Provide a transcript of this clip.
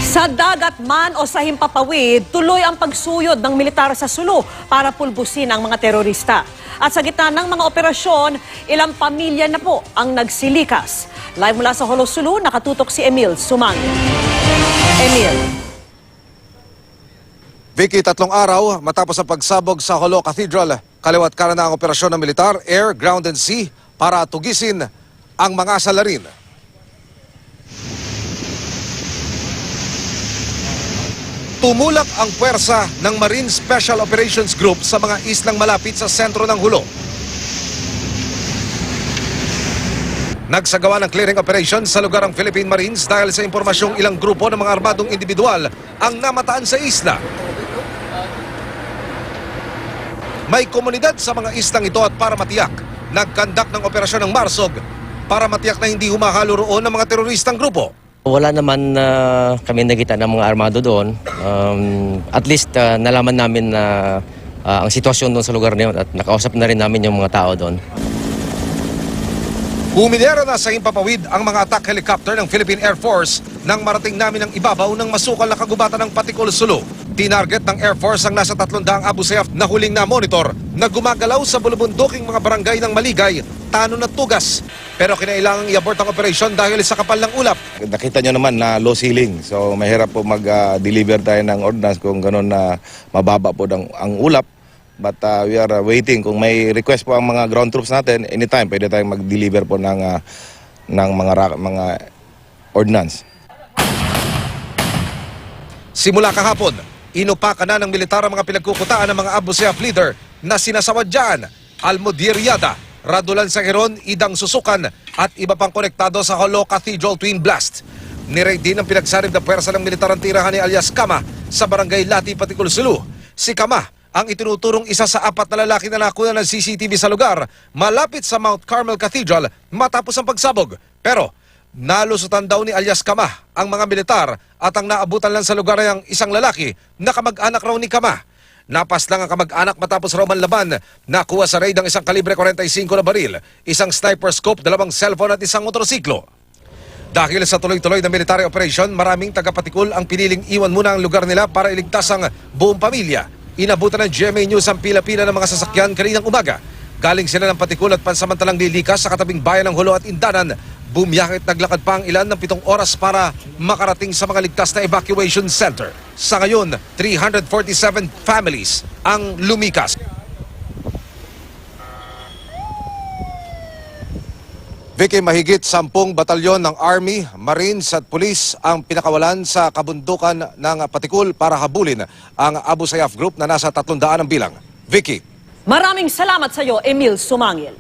Sa dagat man o sa himpapawid, tuloy ang pagsuyod ng militar sa Sulu para pulbusin ang mga terorista. At sa gitna ng mga operasyon, ilang pamilya na po ang nagsilikas. Live mula sa Holo Sulu, nakatutok si Emil Sumang. Emil. Vicky, 3 araw matapos ang pagsabog sa Holo Cathedral, kaliwat kanan na ang operasyon ng militar, air, ground and sea para tugisin ang mga salarin. Tumulak ang puwersa ng Marine Special Operations Group sa mga islang malapit sa sentro ng Holo. Nagsagawa ng clearing operation sa lugar ang Philippine Marines dahil sa impormasyong ilang grupo ng mga armadong individual ang namataan sa isla. May komunidad sa mga islang ito at para matiyak, nagkandak ng operasyon ng Marsog para matiyak na hindi humahalo roon ng mga teroristang grupo. Wala naman kami nakita ng mga armado doon. At least nalaman namin na ang sitwasyon doon sa lugar na yun at nakausap na rin namin yung mga tao doon. Huminera na sa himpapawid ang mga attack helicopter ng Philippine Air Force nang marating namin ang ibabaw ng masukal na kagubatan ng Patikul, Sulu. Tinarget ng Air Force ang nasa 300 Abu Sayyaf na huling na-monitor na gumagalaw sa bulubunduking mga barangay ng Maligay, Tanon at Tugas. Pero kinailangang i-abort ang operasyon dahil sa kapal ng ulap. Nakita nyo naman na low ceiling, so mahirap po mag-deliver tayo ng ordnance kung gano'n na mababa po ang ulap. But we are waiting. Kung may request po ang mga ground troops natin, anytime pwede tayong mag-deliver po ng mga ordnance. Simula kahapon, inupakan na ng militar ang mga pinagkukutaan ng mga Abu Sayyaf leader na sinasawadyaan, Almudir Yada, Radulan Sangiron, Idang Susukan at iba pang konektado sa Holo Cathedral Twin Blast. Nireid din ang pinagsanib na pwersa ng militar ang tirahan ni alias Kama sa barangay Lati, Patikul, Sulu. Si Kama ang itinuturong isa sa 4 na lalaki na nakuha ng CCTV sa lugar malapit sa Mount Carmel Cathedral matapos ang pagsabog. Pero nalusutan daw ni alias Kama ang mga militar at ang naabutan lang sa lugar ay ang isang lalaki na kamag-anak raw ni Kama. Napas lang ang kamag-anak matapos raw manlaban. Nakuha sa raid ang isang kalibre 45 na baril, isang sniper scope, 2 cellphone at isang motorsiklo. Dahil sa tuloy-tuloy na military operation, maraming taga-Patikul ang piniling iwan muna ang lugar nila para iligtas ang buong pamilya. Inabutan ng GMA News ang pila-pila ng mga sasakyan kaninang umaga. Galing sila ng Patikul at pansamantalang lilikas sa katabing bayan ng Holo at Indanan. Bumiyakit naglakad pa ang ilan ng 7 oras para makarating sa mga ligtas na evacuation center. Sa ngayon, 347 families ang lumikas. Vicky, mahigit 10 batalyon ng Army, Marines at Police ang pinakawalan sa kabundukan ng Patikul para habulin ang Abu Sayyaf Group na nasa 300 ang bilang. Vicky. Maraming salamat sa iyo, Emil Sumangil.